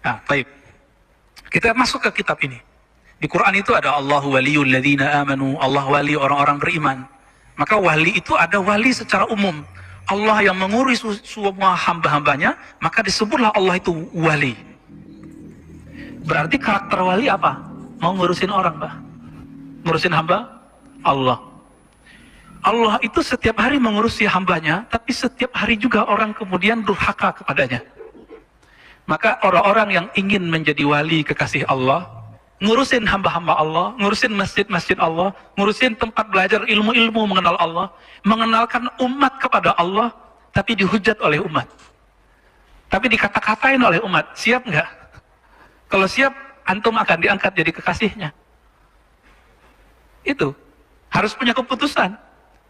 Nah, baik. Kita masuk ke kitab ini. Di Quran itu ada Allahu waliyul ladzina amanu, Allah wali orang-orang beriman. Maka wali itu ada wali secara umum. Allah yang mengurus semua hamba-hambanya, maka disebutlah Allah itu wali. Berarti karakter wali apa? Mau ngurusin orang, Pak. Ngurusin hamba Allah. Allah itu setiap hari mengurusi hambanya, tapi setiap hari juga orang kemudian durhaka kepadanya. Maka orang-orang yang ingin menjadi wali kekasih Allah, ngurusin hamba-hamba Allah, ngurusin masjid-masjid Allah, ngurusin tempat belajar ilmu-ilmu mengenal Allah, mengenalkan umat kepada Allah, tapi dihujat oleh umat. Tapi dikata-katain oleh umat. Siap nggak? Kalau siap, antum akan diangkat jadi kekasihnya. Itu. Harus punya keputusan.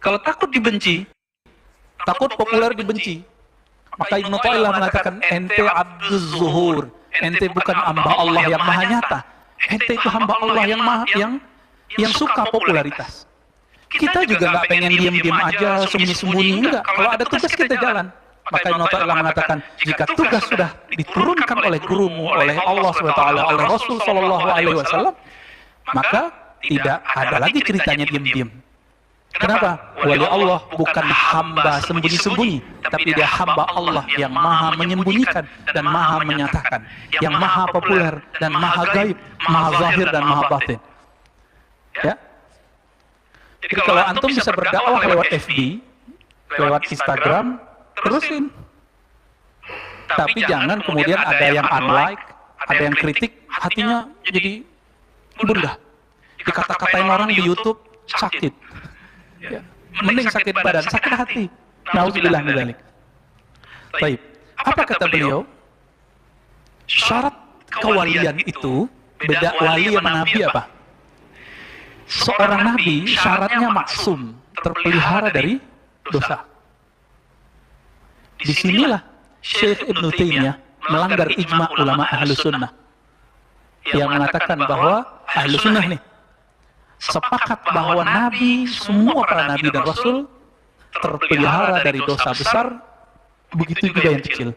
Kalau takut dibenci, takut populer dibenci, maka Ibnu Taimiyah mengatakan, ente abduz zuhur, ente bukan hamba Allah yang maha nyata. Ente itu hamba Allah yang suka popularitas. Kita juga nggak pengen diam-diam aja, sembunyi-sembunyi, enggak. Kalau ada tugas kita jalan. Maka Ibnu Taimiyah mengatakan, jika tugas sudah diturunkan oleh gurumu, oleh Allah SWT, oleh Rasul SAW, maka tidak ada lagi ceritanya diam-diam. Kenapa? Wali Allah bukan hamba sembunyi-sembunyi, tapi dia hamba Allah yang maha menyembunyikan dan maha menyatakan, yang maha populer dan maha gaib, maha zahir dan maha batin. Ya. Jadi kalau antum bisa berdakwah lewat FB, lewat Instagram, terusin. Tapi jangan kemudian ada yang unlike, ada yang kritik, hatinya jadi gundah. Dikata-katain orang di YouTube, sakit. Ya. Mending sakit badan, sakit hati. Nauzubillah min dzalik. Baik. Apa kata beliau? Syarat kewalian itu beda wali sama nabi apa? Seorang nabi syaratnya maksum, terpelihara dari dosa. Disinilah Syekh Ibnu Taimiyah melanggar ijma ulama Ahlus Sunnah yang mengatakan bahwa Ahlus Sunnah nih sepakat bahwa Nabi, semua para Nabi dan Rasul terpelihara dari dosa besar, begitu juga yang kecil.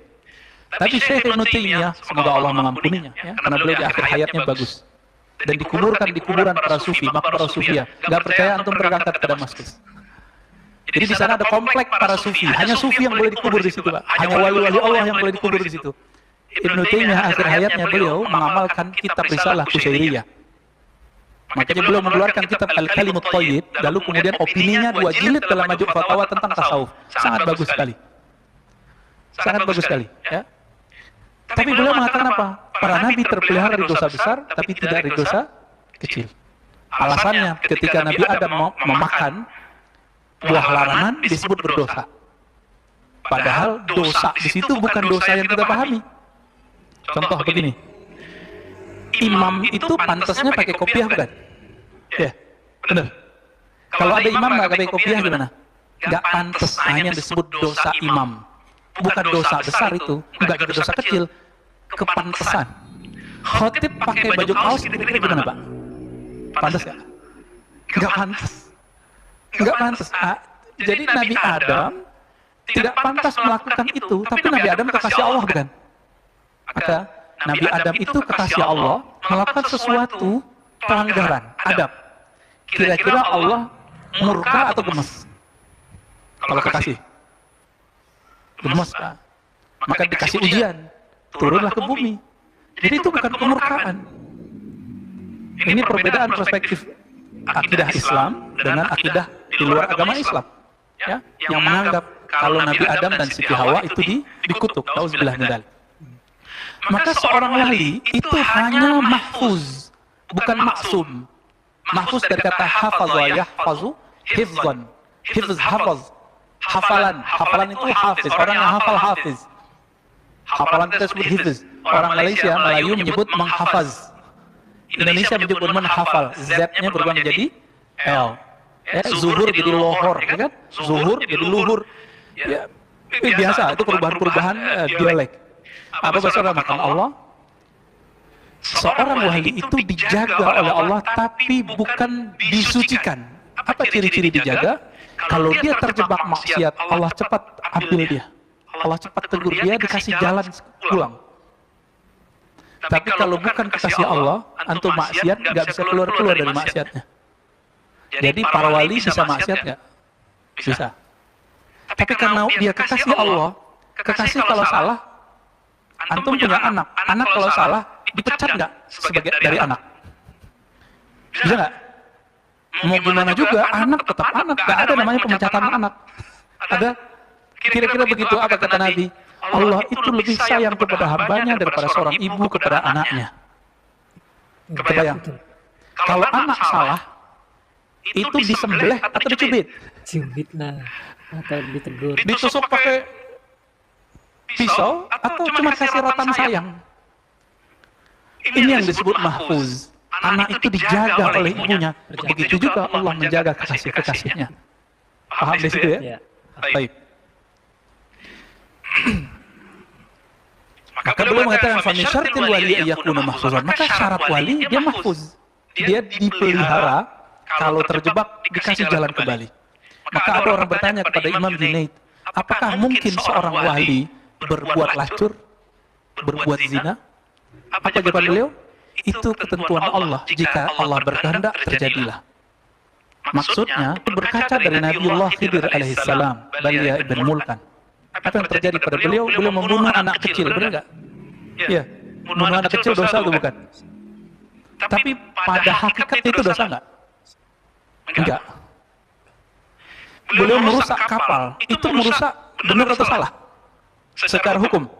Tapi Syekh Ibnu Taimiyah, semoga Allah mengampuninya, ya, karena beliau di akhir hayatnya bagus, dan dikuburkan di kuburan para sufi, makbara sufiyah. Gak percaya antum berangkat ke Damaskus. Jadi di sana ada komplek para sufi, hanya sufi yang boleh dikubur di situ, Pak. Hanya wali-wali Allah yang boleh dikubur di situ. Ibnu Taimiyah akhir hayatnya beliau mengamalkan kitab Risalah Qusyairiyah. Makanya beliau mengeluarkan kitab Al-Kalimut Thayyib, lalu kemudian opininya 2 jilid dalam Majmu' Fatawa tentang tasawuf. Sangat bagus sekali. Sangat bagus sekali, ya. Tapi beliau mengatakan apa? Para nabi terpelihara dari dosa besar, tapi tidak dari dosa kecil. Alasannya, ketika Nabi Adam mau memakan buah larangan disebut berdosa. Padahal dosa di situ bukan dosa yang kita pahami. Contoh begini. Imam itu pantasnya pakai kopiah bukan? Ya, benar. Kalau ada imam nggak pakai kopiah gimana? Nggak pantas, hanya disebut dosa imam. Bukan dosa besar itu, nggak juga dosa kecil. Kepantesan. Khotib pakai baju kaos kira-kira gimana, Pak? Pantas nggak? Nggak pantas. Nggak pantas. Jadi Nabi Adam tidak pantas melakukan itu, tapi Nabi Adam kekasih Allah bukan? Maka Nabi Adam itu kekasih Allah melakukan sesuatu pelanggaran adab. Kira-kira Allah murka atau gemes? Kalau kekasih gemes, Pak. Maka dikasih ujian, turunlah ke bumi. Jadi itu bukan kemurkaan. Ini perbedaan perspektif akidah Islam dengan akidah di luar agama Islam, ya, yang menganggap kalau Nabi Adam dan Siti Hawa itu dikutuk. Nauzubillah min dzalik. Maka seorang wali itu hanya mahfuz, bukan maksum. Mahfuz dari kata hafadha yahfazu hifzan. Hifz hafaz. Hafalan. Hafalan itu hafiz. Orang yang hafal hafiz. Hafalan kita sebut hifz. Orang Malaysia, Melayu menyebut menghafaz. Indonesia menyebut menghafal. Z-nya berubah menjadi L. Ya, zuhur jadi lohor, ya kan? Zuhur jadi luhur. Ya, biasa, itu perubahan-perubahan dialek. Apa bahasa Allah? Seorang wali itu dijaga oleh Allah, tapi bukan disucikan. Apa ciri-ciri dijaga? Kalau dia terjebak maksiat, Allah cepat ambil dia. Allah cepat tegur dia, dikasih jalan pulang. Tapi kalau bukan kekasih Allah, antum maksiat, nggak bisa keluar dari maksiatnya. Jadi para wali bisa maksiat nggak? Bisa. Tapi karena dia kekasih Allah, kekasih kalau salah, antum punya anak kalau salah, dipecat nggak sebagai dari anak? Bisa nggak? Mau gimana juga, anak tetap anak, nggak ada namanya pemecatan anak. Ada? Kira-kira begitu apa kata Nabi? Allah itu lebih sayang kepada hambanya daripada seorang ibu kepada anaknya. Kebayang? Kalau anak salah, itu disembelih atau dicubit? Cubit lah, atau ditegur. Ditusuk pakai pisau atau cuma kasih rotan sayang? Ini yang disebut mahfuz. Anak itu dijaga oleh ibunya. Begitu juga Allah menjaga kekasih-kekasihnya. Paham di situ ya? Baik. Maka beliau mengatakan fa min syartil wali ayyakuna mahfuzan. Maka syarat wali dia mahfuz. Dia dipelihara, kalau terjebak dikasih jalan kembali. Maka ada orang bertanya kepada Imam Junaid, apakah mungkin seorang wali berbuat lacur, berbuat zina? Apa jawaban beliau? Itu ketentuan Allah. Jika Allah berkehendak, terjadilah. Maksudnya, berkaca dari Nabiullah Khidir alaihissalam, Balia ibn Mulkan. Apa yang terjadi pada beliau? Beliau membunuh anak kecil, benar nggak? Iya, membunuh anak kecil dosa atau bukan? Tapi pada hakikatnya itu dosa nggak? Enggak. Beliau merusak kapal, itu merusak benar atau salah? Secara hukum?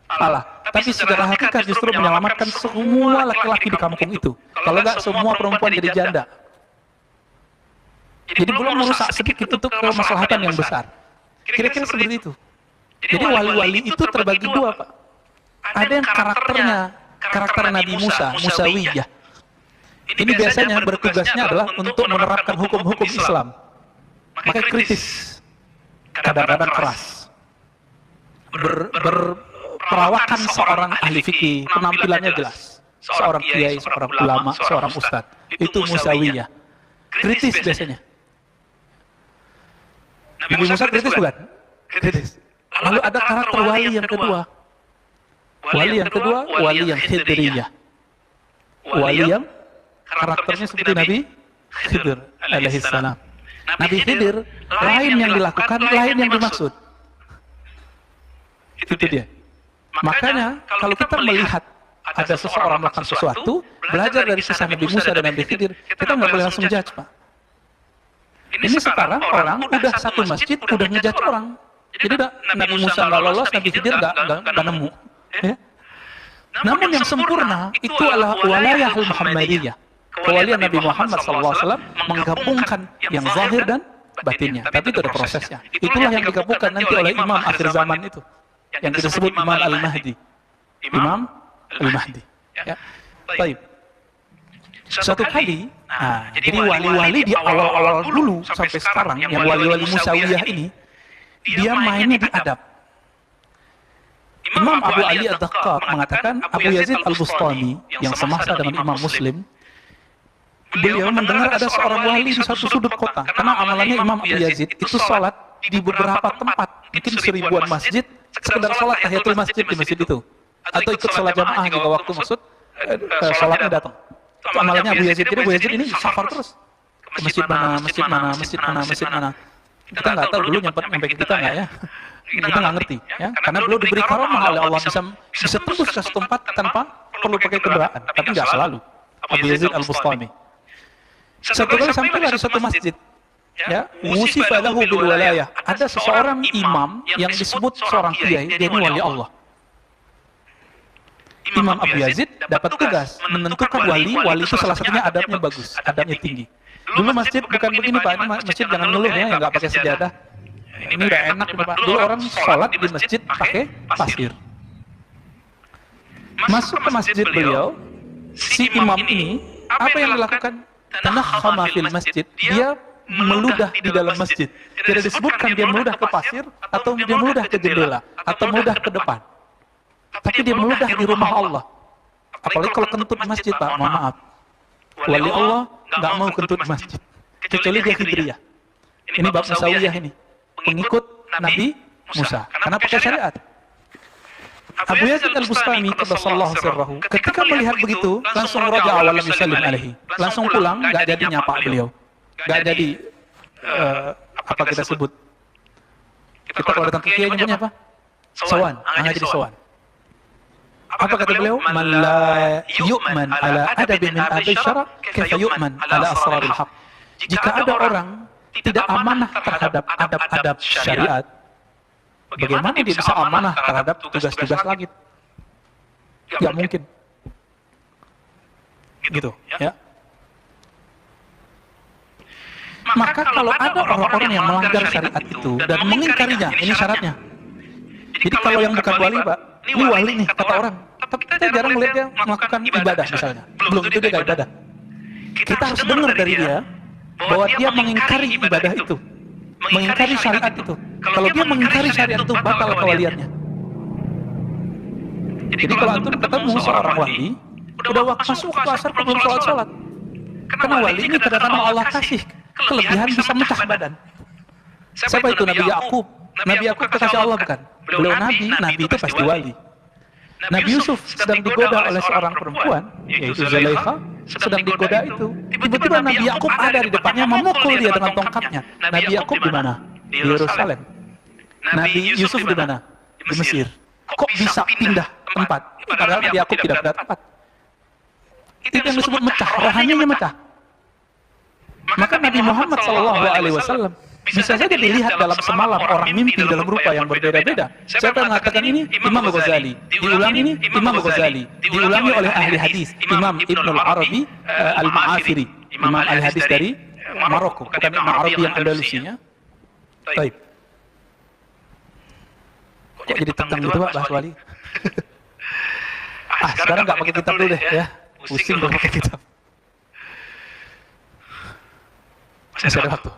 Salah. Tapi secara hakikat justru menyelamatkan semua laki-laki di kampung itu. Kalau nggak, semua perempuan jadi janda. Jadi beliau merusak sedikit untuk kemaslahatan yang besar. Kira-kira seperti itu. Jadi wali-wali itu terbagi dua, Pak. Ada yang karakternya, karakter Nabi Musa, Musawiyah. Ini biasanya bertugasnya adalah untuk menerapkan hukum-hukum Islam. Maka kritis, kadang-kadang keras. Perawakan seorang ahli fikih, penampilannya jelas. Seorang kiai, seorang ulama, seorang ustadz. Itu Musawiyah. Kritis biasanya. Nabi Musa kritis bukan? Kritis. Lalu ada karakter wali yang kedua. Wali yang kedua, wali yang khidriyah. Wali yang karakternya seperti Nabi Khidir alaihissalam. Nabi Khidir, lain yang dilakukan, lain yang dimaksud. Itu dia. Makanya, kalau kita melihat ada seseorang melakukan sesuatu, belajar dari kisah Nabi Musa dan Nabi Khidir, kita nggak boleh langsung judge, Pak. Ini sekarang orang udah satu masjid, udah ngejudge orang. Jadi Nabi Musa nggak lolos, Nabi Khidir nggak nemu. Ya? Namun yang sempurna itu adalah walayah al-Muhammadiyah. Kewalian Nabi Muhammad SAW menggabungkan yang zahir dan batinnya. Tapi itu ada prosesnya. Itulah yang digabungkan nanti oleh Imam akhir zaman itu. Yang disebut Imam Al-Mahdi. Imam Al-Mahdi. Ya. Baik. Suatu kali, jadi wali-wali di awal-awal dulu sampai sekarang, yang wali-wali Musawiyah ini, dia mainnya di adab. Imam Abu Ali Ad-Daqqaq mengatakan, Abu Yazid Al-Bustami, yang semasa dengan Imam Muslim, beliau mendengar ada seorang wali di satu sudut kota. Karena amalannya Imam Abu Yazid itu sholat di beberapa tempat, mungkin 1000-an masjid, sekedar sholat tahiyatul masjid di masjid itu. Atau ikut sholat jamaah juga waktu maksud, sholatnya datang. Itu amalannya Abu Yazid. Jadi Abu Yazid ini safar terus. Ke masjid mana, masjid mana, masjid mana, masjid mana. Kita nggak tahu dulu nyampe ke kita nggak ya. Kita nggak ngerti. Ya? Karena beliau diberi karamah oleh Allah bisa tembus ke satu tempat tanpa perlu pakai kendaraan. Tapi nggak selalu. Abu Yazid Al-Bustami. Satu kali sampai dari satu masjid. Ya, wusifa lahu bil walayah. Ada seseorang imam yang disebut seorang kiai, dia ini wali Allah. Imam Abu Yazid dapat tugas menentukan wali itu salah satunya adabnya bagus, adabnya tinggi. Dulu masjid bukan begini Pak, ini masjid jangan ngeluh ya, yang nggak pakai sejadah. Ini udah enak Pak. Dulu orang sholat di masjid pakai pasir. Masuk ke masjid beliau, si imam ini apa yang dilakukan? Tanakhama fil masjid, dia meludah di dalam masjid. Tidak disebutkan dia meludah ke pasir atau dia meludah ke jendela atau meludah ke depan. Tapi dia meludah di rumah Allah. Apalagi kalau kentut masjid, Pak, mohon maaf. Wali Allah nggak mau kentut masjid. Kecuali dia Khidriyah. Ini bab Musawiyah ini. Pengikut Nabi Musa. Karena pakai syariat. Abu Yazid Al-Bustami qaddasallahu sirrahu ketika melihat begitu langsung raja awalam yusallim alaihi, langsung pulang, nggak jadi nyapa beliau, nggak jadi apa kita sebut, kita kalau datang ke kiai nyebutnya apa, sawan, nggak jadi sawan. Apa kata beliau? Man la yu'man ala adabin min adabi syara kaifa yu'man ala asraril haq. Jika ada orang tidak amanah terhadap adab-adab syariat, bagaimana dia bisa amanah terhadap tugas-tugas langit? Tidak mungkin. Gitu, ya. Maka kalau ada orang-orang yang melanggar syariat itu dan mengingkarinya, ini syaratnya. Jadi kalau yang bukan wali, Pak, ini wali nih kata orang, tapi kita jarang melihat dia melakukan ibadah misalnya. Belum itu dia nggak ibadah. Kita harus dengar dari dia bahwa dia mengingkari ibadah itu, mengingkari syariat itu. Kalau dia mengingkari syariat itu, batal kewaliannya. Jadi kalau antum ketemu seorang wali, udah masuk waktu asar belum sholat. Karena wali ini kadang-kadang Allah kasih kelebihan bisa mecah badan. Siapa itu? Nabi Yakub. Nabi Yakub kekasih Allah bukan? Beliau Nabi itu pasti wali. Nabi Yusuf sedang digoda oleh seorang perempuan, yaitu Zulaikha, sedang digoda itu. Tiba-tiba Nabi Yakub ada di depannya memukul dia dengan tongkatnya. Nabi Yakub di mana? Di Yerusalem. Nabi Yusuf di mana? Di Mesir. Kok bisa pindah tempat? Padahal Nabi Yakub tidak pindah tempat. Itu yang disebut mecah, rohaninya mecah. Maka Nabi Muhammad SAW bisa saja dilihat dalam semalam orang mimpi dalam rupa yang berbeda-beda. Siapa yang mengatakan ini? Imam Ghazali. Diulangi ini Imam Ghazali. Diulangi oleh ahli hadis Imam Ibn al-Arabi al-Ma'afiri, Imam ahli hadis dari Maroko, bukan Imam Arabi yang Andalusinya. Baik. Kok jadi tegang gitu Pak bahas wali? Sekarang nggak pakai kitab dulu deh ya. Pusing dong pakai kitab. Masih ada waktu.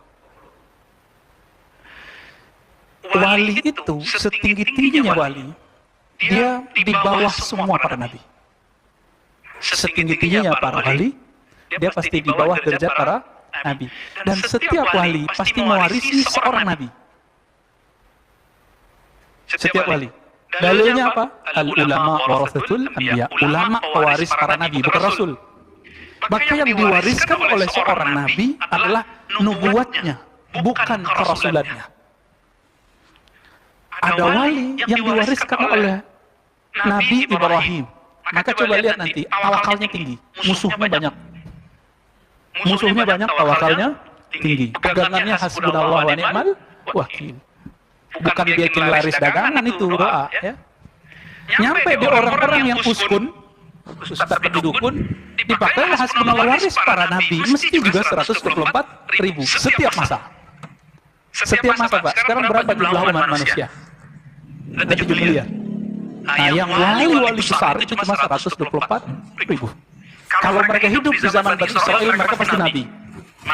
Wali itu setinggi-tingginya wali, dia di bawah semua para nabi. Setinggi-tingginya para wali, dia pasti di bawah derajat para nabi. Dan setiap wali pasti mewarisi seorang nabi. Setiap wali. Dalilnya apa? Al-ulama warasatul anbiya. Ulama pewaris para nabi, bukan rasul. Maka yang diwariskan oleh seorang nabi adalah nubuatnya, bukan kerasulannya. Ada wali yang diwariskan oleh Nabi Ibrahim. Maka coba lihat nanti, tawakalnya tinggi, musuhnya banyak. Musuhnya banyak, tawakalnya tinggi. Pegangannya hasbunallah wa ni'mal wakil. Bukan bikin laris dagangan itu doa, ya. Nyampe di orang-orang yang uskun, ustaz di dukun, dipakai hasbunallah waris para nabi, mesti juga 124.000 setiap masa. Setiap masa, Pak. Sekarang berapa jumlah umat manusia? Ada 7 miliar. Nah, yang wali-wali besar itu cuma 124.000. Kalau mereka hidup di zaman Bani Israel, mereka pasti nabi.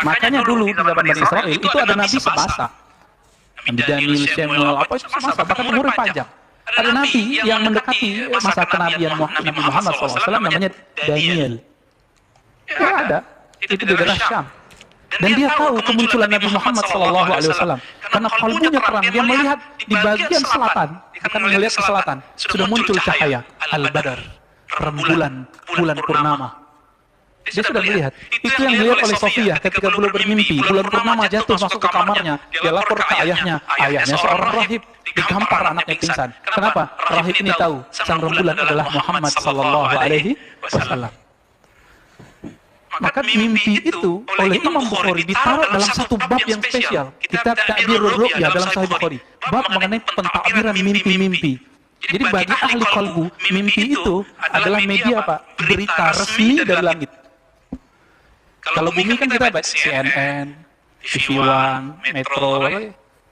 Makanya dulu di zaman Bani Israel itu ada nabi semasa. Nabi Daniel, Samuel, apa itu semasa, bahkan umurnya panjang. Ada nabi yang mendekati masa kenabian Nabi Muhammad SAW, namanya Daniel. Ya ada, itu di daerah Syam. Dan dia tahu kemunculan Nabi Muhammad SAW karena kalbunya terang. Dia melihat di bagian selatan, akan melihat ke selatan, sudah muncul cahaya Al-Badar, rembulan, bulan purnama. Dia sudah melihat. Itu yang dilihat oleh Sofia ketika beliau bermimpi. Bulan purnama jatuh masuk ke kamarnya. Dia lapor ke ayahnya. Ayahnya seorang rahib, digampar anaknya pingsan. Kenapa? Rahib ini tahu sang rembulan adalah Muhammad SAW. Maka mimpi itu oleh Imam Bukhari ditaruh dalam satu bab yang spesial. Kitab Ta'birur Ru'ya dalam Sahih Bukhari. Bab mengenai pentakbiran mimpi-mimpi. Jadi bagi ahli kalbu, mimpi itu adalah media Pak, berita resmi dari langit. Kalau bumi kan kita baca CNN, TV One, Metro,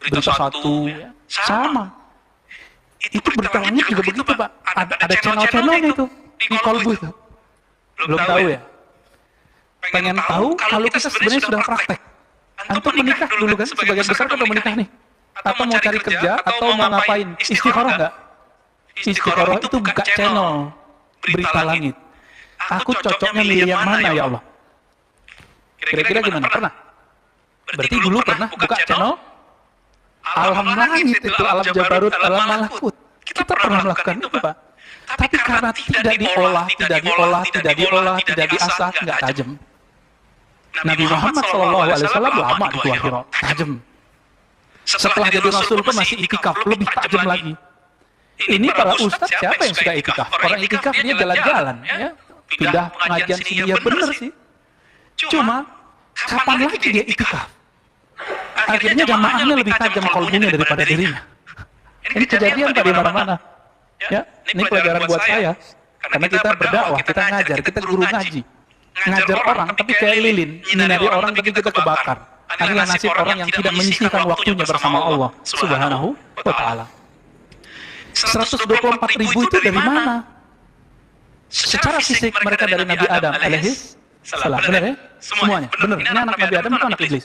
Berita Satu, sama. Itu berita langit juga begitu Pak. Ada channel-channelnya itu di kalbu itu. Belum tahu ya? Pengen tahu kalau kita sebenarnya sudah praktek. Antum menikah dulu kan, sebagian besar kan udah menikah nih. Atau mau cari kerja, atau mau ngapain? Istikharah nggak? Istikharah itu buka channel berita langit. Aku cocoknya milih yang mana ya Allah? Kira-kira gimana? Pernah? Berarti dulu pernah buka channel Alam Langit itu, Alam Jabarut, Alam Malakut. Kita pernah melakukan itu, Pak. Tapi karena tidak diolah, tidak diasah, nggak tajam. Nabi Muhammad SAW lama di Gua Hira, tajam. Setelah jadi Rasul pun masih itikaf, lebih tajam lagi. Ini para ustadz siapa yang suka itikaf? Orang itikaf dia jalan-jalan, ya. Pindah pengajian sini, ya benar sih. Cuma, kapan lagi dia itikaf? Akhirnya jamaahnya lebih tajam kalbunya daripada dirinya. Ini kejadian Pak di mana-mana. Ya, ini pelajaran buat saya. Karena kita berdakwah, kita ngajar, kita guru ngaji. Ngajar orang, tapi kayak lilin. Nyinari orang, tapi kita kebakar. Inilah nasib orang yang tidak menyisihkan waktunya bersama Allah Subhanahu wa Ta'ala. 124.000 itu dari mana? Secara fisik mereka dari Nabi Adam alaihis salam. Benar ya? Semuanya. Benar. Ini anak Nabi Adam itu anak iblis.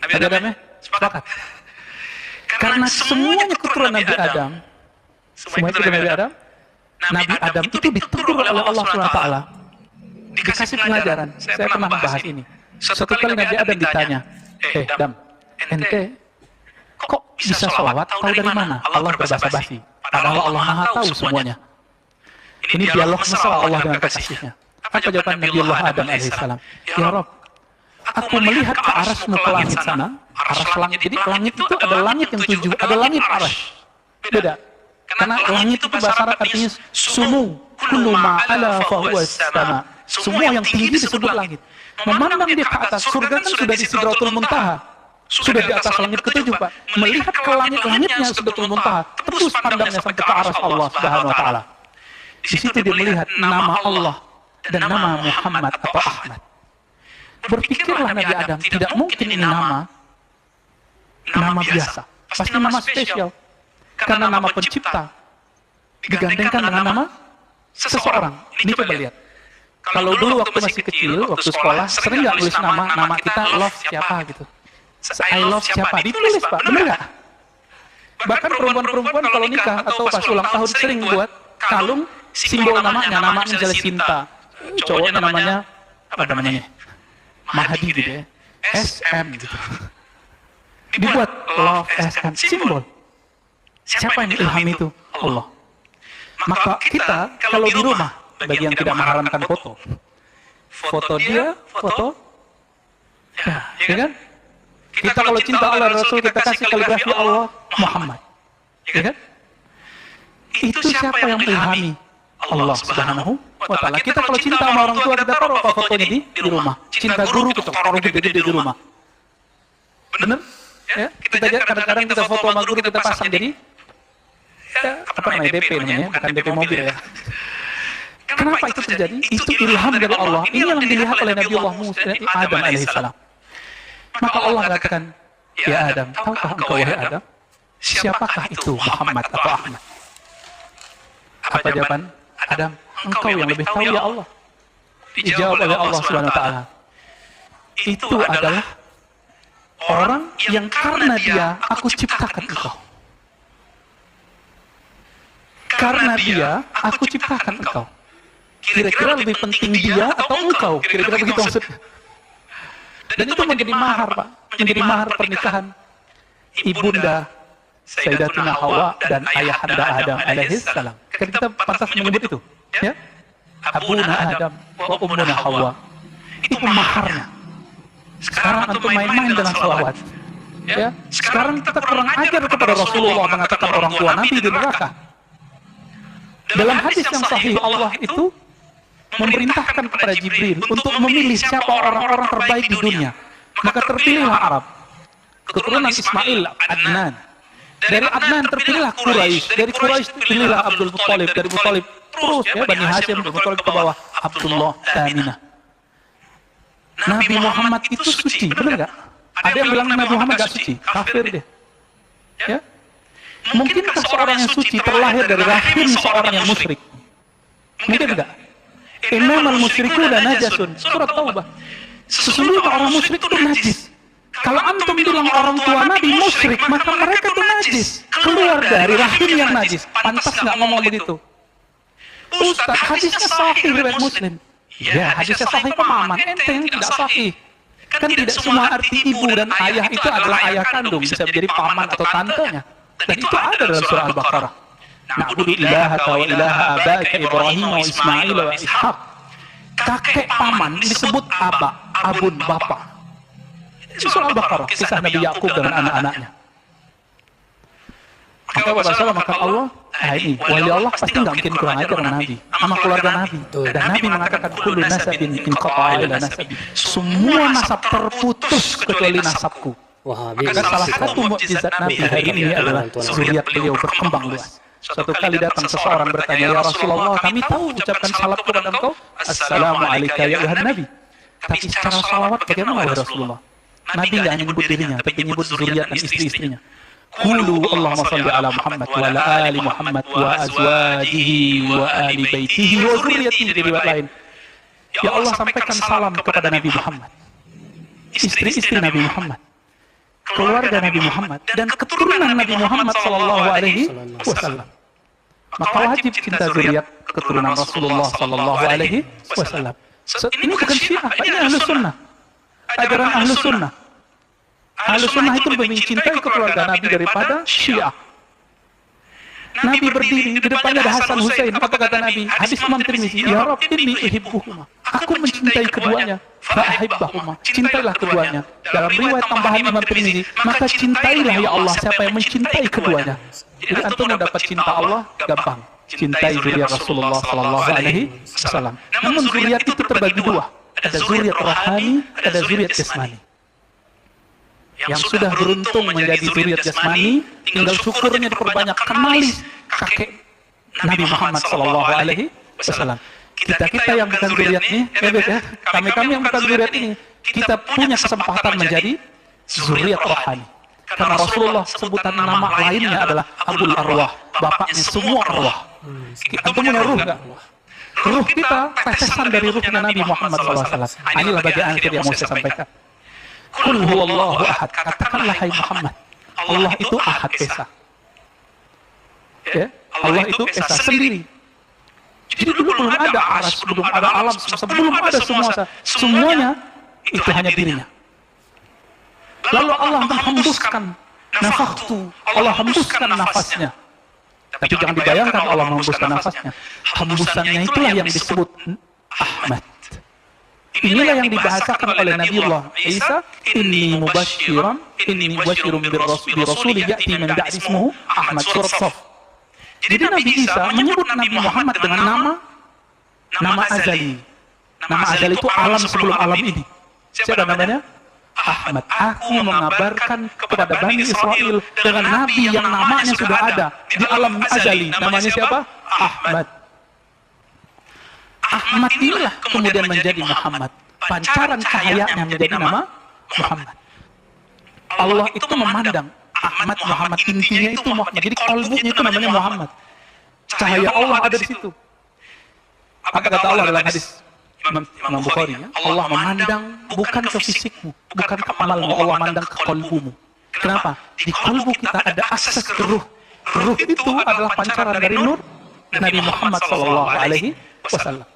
Nabi Adam ya? Sepakat. Karena semuanya keturunan Nabi Adam, semua itu dari Nabi Adam. Nabi Adam itu ditegur oleh Allah Subhanahu wa Ta'ala. Dikasih pengajaran. Saya pernah membahas ini. Satu kali Nabi Adam ditanya, Adam, ente kok bisa sholawat? Tahu dari mana? Allah berbahasa basi. Padahal Allah Maha tahu semuanya. Ini dialog masalah Allah dengan kekasihnya. Apa jawaban Nabi Allah Adam alaihissalam? Ya Rob, aku melihat ke arasmu ke langit sana, aras langit. Jadi langit itu ada langit yang tujuh, ada langit aras. Beda. Karena langit itu bahasa Arab artinya sumu, kullu ma'ala fahuwa sama. Semua yang tinggi disebut langit. Memandang dia ke atas, surga kan sudah di Sidratul Muntaha. Sudah di atas langit ketujuh, Pak. Melihat ke langit-langitnya Sidratul Muntaha, terus pandangnya sampai ke aras Allah Subhanahu wa Ta'ala. Di situ dia melihat nama Allah dan nama Muhammad atau Ahmad. Berpikirlah Nabi Adam, tidak mungkin ini nama biasa. Pasti nama spesial. Karena nama pencipta digandengkan dengan nama seseorang. Ini coba lihat. Kalau dulu waktu masih kecil, waktu sekolah, sering nggak nulis nama kita love siapa gitu. I love siapa, ditulis Pak, bener nggak? Bahkan perempuan-perempuan kalau nikah atau pas ulang tahun sering buat kalung simbol namanya misalnya Sinta. Cowoknya namanya, apa namanya? Mahadi gitu ya. SM gitu. Dibuat love SM, simbol. Siapa yang ilham itu? Allah. Maka kita kalau di rumah, bagi yang tidak mengharamkan foto dia, ya kan? Kita kalau cinta Allah Rasul, kita kasih kaligrafi Allah Muhammad, ya kan? Itu siapa yang ilhami? Allah Subhanahu wa Ta'ala. Kita kalau cinta sama orang tua, kita taruh apa fotonya di rumah. Cinta guru, kita taruh gede-gede di rumah. Bener? Ya? Kita kadang-kadang kita foto sama guru, kita pasang jadi apa namanya, DP namanya, bukan DP mobil ya. Kenapa itu terjadi? Itu ilham dari Allah. Ini yang dilihat oleh Nabi Allah Musa Adam alaihissalam. Maka Allah katakan, ya Adam, tahukah engkau wahai Adam, siapakah itu Muhammad atau Ahmad? Apa jawaban Adam? Engkau yang lebih tahu ya Allah. Dijawab oleh Allah Subhanahu wa Ta'ala. Itu adalah orang yang karena dia aku ciptakan engkau. Karena dia aku ciptakan engkau. Kira-kira lebih penting dia atau engkau? Kira-kira begitu maksudnya. Dan itu menjadi mahar, Pak. Menjadi mahar pernikahan ibunda Sayyidatuna Hawa dan ayahanda Adam alaihissalam. Kan kita pantas menyebut itu, ya? Abuna Adam wa ummuna Hawa. Itu maharnya. Sekarang antum main-main dengan salawat. Ya? Sekarang kita kurang ajar kepada Rasulullah mengatakan orang tua Nabi di neraka. Dalam hadis yang sahih Allah itu memerintahkan kepada Jibril untuk memilih siapa orang-orang terbaik di dunia. Maka terpilihlah Arab. Keturunan Ismail, Adnan. Dari Adnan terpilihlah Quraisy. Dari Quraisy terpilihlah Abdul Muttalib. Dari Muttalib terus ya Bani Hashim, Abdul Muttalib ke bawah Abdullah dan Aminah. Nabi Muhammad itu suci, benar nggak? Ada yang bilang Nabi Muhammad nggak suci, kafir dia. Ya? Mungkinkah seorang yang suci terlahir dari rahim seorang yang musyrik? Mungkin enggak? Innamal musyrikuna najasun. Surat Taubah. Sesungguhnya orang musyrik itu najis. Kalau antum bilang orang tua Nabi musyrik, maka mereka itu najis. Keluar dari rahim yang najis. Pantas nggak ngomong begitu? Ustaz, hadisnya sahih riwayat Muslim. Ya, hadisnya sahih pemahaman. Ente yang tidak sahih. Kan tidak semua arti ibu dan ayah itu adalah ayah kandung. Bisa menjadi paman atau tantenya. Dan itu ada dalam surah Al-Baqarah. Na'budu ilahaka wa ilaha abaika Ibrahim wa Ismail wa Ishaq. Kakek paman disebut aba, abun, bapak. Itu surah Al-Baqarah, kisah Nabi Yakub dengan anak-anaknya. Maka Rasulullah makan Allah, ini wali Allah pasti nggak mungkin kurang ajar dengan Nabi, sama keluarga Nabi. Dan Nabi mengatakan kullu nasabin inqata'a ila nasabi. Semua nasab terputus kecuali nasabku. Maka salah satu mukjizat Nabi hari ini adalah zuriat beliau berkembang luas. Suatu kali datang seseorang bertanya, ya Rasulullah, kami tahu ucapkan salat kepada engkau, Assalamualaikum ya Tuhan Nabi. Tapi secara salawat bagaimana ya Rasulullah? Nabi nggak hanya nyebut dirinya, tapi nyebut zuriat dan istri-istrinya. Qulu Allahumma salli ala Muhammad wa ala ali Muhammad wa azwajihi wa ali baitihi wa zurriyatihi, di riwayat lain. Ya Allah, sampaikan salam kepada Nabi Muhammad, istri-istri Nabi Muhammad, keluarga Nabi Muhammad, dan keturunan Nabi Muhammad sallallahu alaihi wasallam. Maka wajib cinta zuriat keturunan Rasulullah sallallahu alaihi wasallam. Ini bukan Syiah, ini Ahlus Sunnah. Ajaran Ahlus Sunnah. Ahlus Sunnah itu lebih mencintai keluarga Nabi daripada Syiah. Nabi berdiri, di depannya ada Hasan Hussein. Apa kata Nabi? Hadis Imam Tirmizi, ya Rabb inni uhibbuhuma. Aku mencintai keduanya. Fahibbahuma. Cintailah keduanya. Dalam riwayat tambahan Imam Tirmizi, maka cintailah ya Allah siapa yang mencintai keduanya. Jadi antum dapat cinta Allah gampang. Cintai zuriat Rasulullah sallallahu alaihi wasallam. Namun zuriat itu terbagi dua. Ada zuriat rohani, ada zuriat jasmani. Yang sudah beruntung menjadi zuriat jasmani, tinggal syukurnya diperbanyak, kenali kakek Nabi Muhammad sallallahu alaihi wasallam. Kita yang bukan zuriat ini, kami yang bukan zuriat ini, kita punya kesempatan menjadi zuriat rohani. Karena Rasulullah sebutan nama lainnya adalah Abul Arwah, bapaknya semua arwah. Antum punya ruh enggak? Ruh kita tetesan dari ruhnya Nabi Muhammad SAW. Inilah bagian akhir yang mau saya sampaikan. Qul huwallahu ahad. Katakanlah hai Muhammad, Allah itu ahad esa. Ya, Allah itu esa sendiri. Jadi dulu belum ada aras, belum ada alam, sebelum ada semuanya itu hanya dirinya. Lalu Allah menghembuskan nafakhtu, Allah hembuskan nafasnya. Tapi jangan dibayangkan Allah menghembuskan nafasnya. Hembusannya itulah yang disebut Ahmad. Inilah yang dibahasakan oleh Nabiullah Isa, inni mubasyiran, inni mubashirun birrasul ya'ti min ba'di ismuhu Ahmad, surat Shaf. Jadi Nabi Isa menyebut Nabi Muhammad dengan nama azali. Nama azali itu alam sebelum alam ini. Siapa namanya? Ahmad. Aku mengabarkan kepada Bani Israel dengan Nabi yang namanya sudah ada di alam azali. Namanya siapa? Ahmad. Ahmad inilah kemudian menjadi Muhammad. Pancaran cahayanya menjadi nama Muhammad. Allah itu memandang Ahmad Muhammad, intinya itu Muhammad. Jadi kalbunya itu namanya Muhammad. Cahaya Allah ada di situ. Apa kata Allah dalam hadis Imam Bukhari, ya? Allah memandang bukan ke fisikmu, bukan ke amalmu, Allah memandang ke kalbumu. Kenapa? Di kalbu kita ada akses ke ruh. Ruh itu adalah pancaran dari nur Nabi Muhammad sallallahu alaihi wasallam.